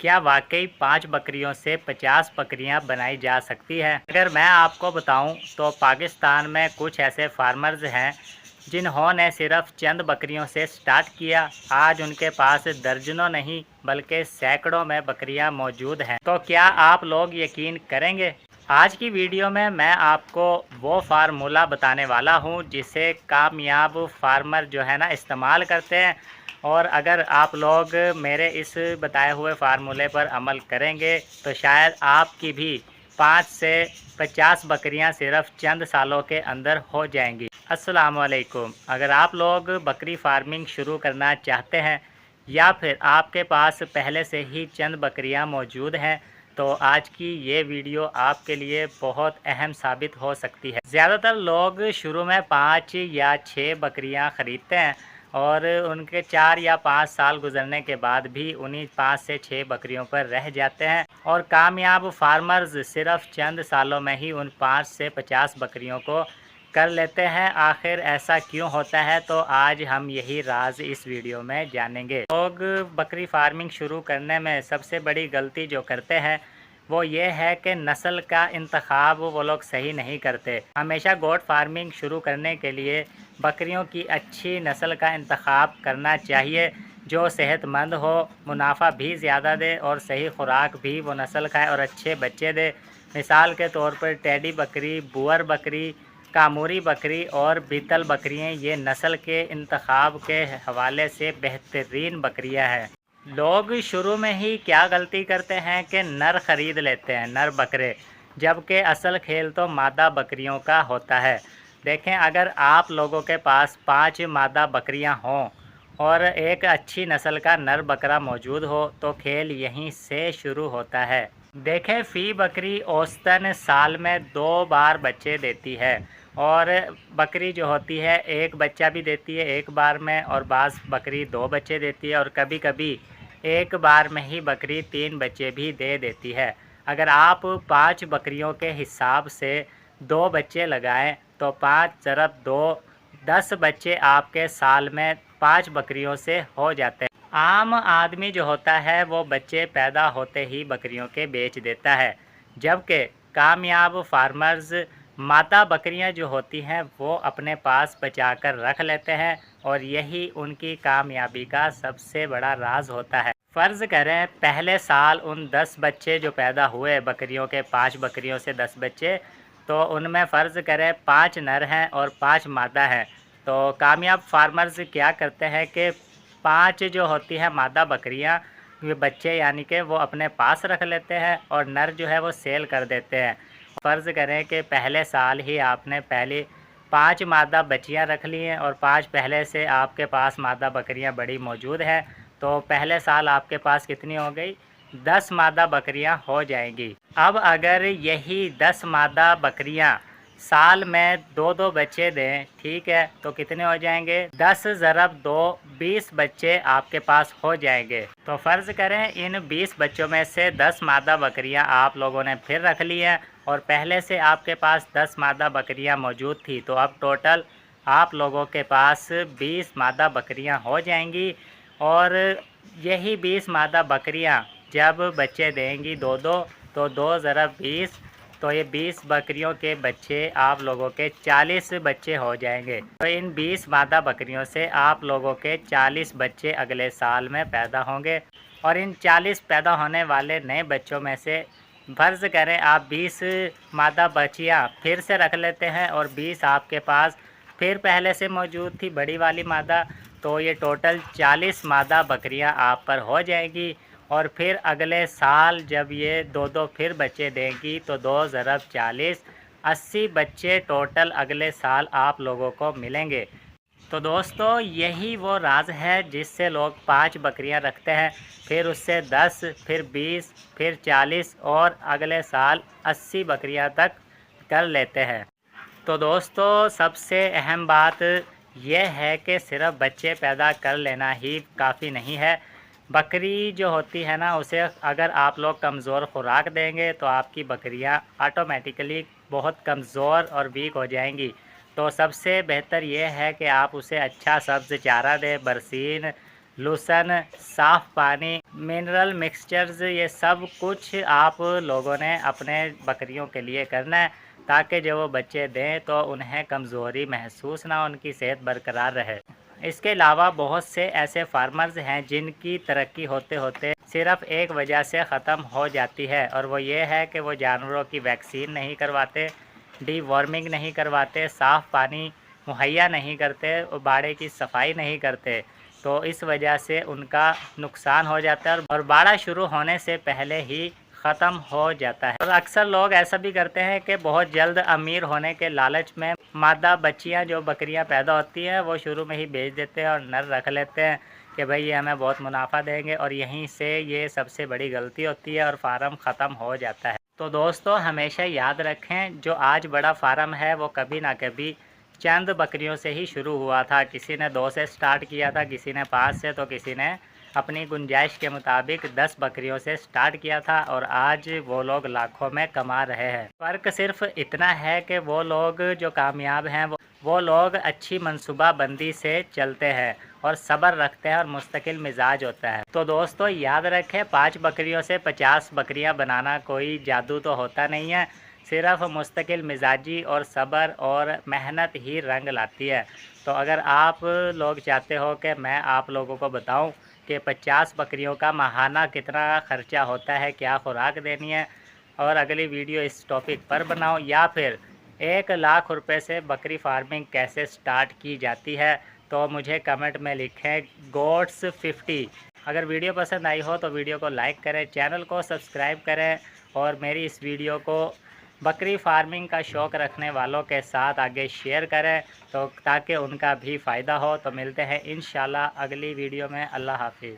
क्या वाकई 5 बकरियों से 50 बकरियां बनाई जा सकती है? अगर मैं आपको बताऊं तो पाकिस्तान में कुछ ऐसे फार्मर्स हैं जिन्होंने सिर्फ चंद बकरियों से स्टार्ट किया। आज उनके पास दर्जनों नहीं बल्कि सैकड़ों में बकरियां मौजूद हैं। तो क्या आप लोग यकीन करेंगे? आज की वीडियो में मैं आपको वो फार्मूला बताने वाला हूँ जिसे कामयाब फार्मर जो है ना इस्तेमाल करते हैं। और अगर आप लोग मेरे इस बताए हुए फार्मूले पर अमल करेंगे तो शायद आपकी भी 5 से 50 बकरियां सिर्फ चंद सालों के अंदर हो जाएंगी। अस्सलाम वालेकुम। अगर आप लोग बकरी फार्मिंग शुरू करना चाहते हैं या फिर आपके पास पहले से ही चंद बकरियां मौजूद हैं तो आज की ये वीडियो आपके लिए बहुत अहम साबित हो सकती है। ज़्यादातर लोग शुरू में 5 या 6 बकरियां ख़रीदते हैं और उनके 4 या 5 साल गुजरने के बाद भी उन्हीं 5 से 6 बकरियों पर रह जाते हैं और कामयाब फार्मर्स सिर्फ चंद सालों में ही उन 5 से 50 बकरियों को कर लेते हैं। आखिर ऐसा क्यों होता है? तो आज हम यही राज इस वीडियो में जानेंगे। लोग बकरी फार्मिंग शुरू करने में सबसे बड़ी गलती जो करते हैं वो ये है कि नस्ल का इंतखाब वो लोग सही नहीं करते। हमेशा गोट फार्मिंग शुरू करने के लिए बकरियों की अच्छी नस्ल का इंतखाब करना चाहिए जो सेहतमंद हो, मुनाफा भी ज़्यादा दे और सही खुराक भी वो नस्ल खाए और अच्छे बच्चे दे। मिसाल के तौर पर टेडी बकरी, बुअर बकरी, कामूरी बकरी और बीतल बकरियाँ ये नस्ल के इंतखाब के हवाले से बेहतरीन बकरियाँ हैं। लोग शुरू में ही क्या गलती करते हैं कि नर ख़रीद लेते हैं, नर बकरे, जबकि असल खेल तो मादा बकरियों का होता है। देखें, अगर आप लोगों के पास 5 मादा बकरियां हों और एक अच्छी नस्ल का नर बकरा मौजूद हो तो खेल यहीं से शुरू होता है। देखें, फ़ी बकरी औसतन साल में 2 बार बच्चे देती है और बकरी जो होती है एक बच्चा भी देती है एक बार में और बाज़ बकरी 2 बच्चे देती है और कभी कभी एक बार में ही बकरी 3 बच्चे भी दे देती है। अगर आप 5 बकरियों के हिसाब से 2 बच्चे लगाएं तो 5 ज़रब 2 10 बच्चे आपके साल में 5 बकरियों से हो जाते हैं। आम आदमी जो होता है वो बच्चे पैदा होते ही बकरियों के बेच देता है, जबकि कामयाब फार्मर्स मादा बकरियां जो होती हैं वो अपने पास बचा कर रख लेते हैं और यही उनकी कामयाबी का सबसे बड़ा राज होता है। फ़र्ज़ करें पहले साल उन 10 बच्चे जो पैदा हुए बकरियों के, 5 बकरियों से 10 बच्चे, तो उनमें फ़र्ज़ करें 5 नर हैं और 5 मादा हैं। तो कामयाब फार्मर्स क्या करते हैं कि 5 जो होती हैं मादा बकरियां, ये बच्चे यानी कि वो अपने पास रख लेते हैं और नर जो है वो सेल कर देते हैं। फ़र्ज़ करें कि पहले साल ही आपने पहली 5 मादा बच्चियां रख ली हैं और 5 पहले से आपके पास मादा बकरियां बड़ी मौजूद हैं, तो पहले साल आपके पास कितनी हो गई? 10 मादा बकरियां हो जाएंगी। अब अगर यही 10 मादा बकरियां साल में 2-2 बच्चे दें, ठीक है, तो कितने हो जाएंगे? 10 ज़रब 2 20 बच्चे आपके पास हो जाएंगे। तो फ़र्ज़ करें इन 20 बच्चों में से 10 मादा बकरियां आप लोगों ने फिर रख ली हैं और पहले से आपके पास 10 मादा बकरियां मौजूद थी, तो अब टोटल आप लोगों के पास 20 मादा बकरियां हो जाएंगी। और यही 20 मादा बकरियां जब बच्चे देंगी 2-2, तो 2 ज़रब 20, तो ये 20 बकरियों के बच्चे आप लोगों के 40 बच्चे हो जाएंगे। तो इन 20 मादा बकरियों से आप लोगों के 40 बच्चे अगले साल में पैदा होंगे और इन 40 पैदा होने वाले नए बच्चों में से फ़र्ज़ करें आप 20 मादा बच्चियाँ फिर से रख लेते हैं और 20 आपके पास फिर पहले से मौजूद थी बड़ी वाली मादा, तो ये टोटल 40 मादा बकरियाँ आप पर हो जाएगी। और फिर अगले साल जब ये 2-2 फिर बच्चे देंगी तो 2 ज़रब 40 80 बच्चे टोटल अगले साल आप लोगों को मिलेंगे। तो दोस्तों यही वो राज है जिससे लोग 5 बकरियां रखते हैं, फिर उससे 10, फिर 20, फिर 40 और अगले साल 80 बकरियां तक कर लेते हैं। तो दोस्तों सबसे अहम बात यह है कि सिर्फ बच्चे पैदा कर लेना ही काफ़ी नहीं है। बकरी जो होती है ना, उसे अगर आप लोग कमज़ोर खुराक देंगे तो आपकी बकरियां ऑटोमेटिकली बहुत कमज़ोर और वीक हो जाएंगी। तो सबसे बेहतर ये है कि आप उसे अच्छा सब्ज़ चारा दें, बरसीन, लोशन, साफ़ पानी, मिनरल मिक्सचर्स, ये सब कुछ आप लोगों ने अपने बकरियों के लिए करना है, ताकि जब वो बच्चे दें तो उन्हें कमज़ोरी महसूस ना हो, उनकी सेहत बरकरार रहे। इसके अलावा बहुत से ऐसे फार्मर्स हैं जिनकी तरक्की होते होते सिर्फ एक वजह से ख़त्म हो जाती है, और वो ये है कि वो जानवरों की वैक्सीन नहीं करवाते, डीवॉर्मिंग नहीं करवाते, साफ़ पानी मुहैया नहीं करते और बाड़े की सफाई नहीं करते। तो इस वजह से उनका नुकसान हो जाता है और बाड़ा शुरू होने से पहले ही ख़त्म हो जाता है। और अक्सर लोग ऐसा भी करते हैं कि बहुत जल्द अमीर होने के लालच में मादा बच्चियां जो बकरियां पैदा होती हैं वो शुरू में ही बेच देते हैं और नर रख लेते हैं कि भाई ये हमें बहुत मुनाफा देंगे, और यहीं से ये सबसे बड़ी गलती होती है और फार्म ख़त्म हो जाता है। तो दोस्तों, हमेशा याद रखें, जो आज बड़ा फार्म है वो कभी ना कभी चंद बकरियों से ही शुरू हुआ था। किसी ने 2 से स्टार्ट किया था, किसी ने 5 से, तो किसी ने अपनी गुंजाइश के मुताबिक 10 बकरियों से स्टार्ट किया था, और आज वो लोग लाखों में कमा रहे हैं। फ़र्क सिर्फ इतना है कि वो लोग जो कामयाब हैं वो लोग अच्छी मनसूबाबंदी से चलते हैं और सब्र रखते हैं और मुस्तकिल मिजाज होता है। तो दोस्तों, याद रखें, 5 बकरियों से 50 बकरियां बनाना कोई जादू तो होता नहीं है, सिर्फ मुस्तकिल मिजाजी और सब्र और मेहनत ही रंग लाती है। तो अगर आप लोग चाहते हो कि मैं आप लोगों को बताऊं कि 50 बकरियों का माहाना कितना ख़र्चा होता है, क्या खुराक देनी है, और अगली वीडियो इस टॉपिक पर बनाओ, या फिर 1 लाख रुपए से बकरी फार्मिंग कैसे स्टार्ट की जाती है, तो मुझे कमेंट में लिखें गोट्स 50। अगर वीडियो पसंद आई हो तो वीडियो को लाइक करें, चैनल को सब्सक्राइब करें, और मेरी इस वीडियो को बकरी फार्मिंग का शौक़ रखने वालों के साथ आगे शेयर करें, तो ताकि उनका भी फ़ायदा हो। तो मिलते हैं इंशाल्लाह अगली वीडियो में। अल्लाह हाफिज़।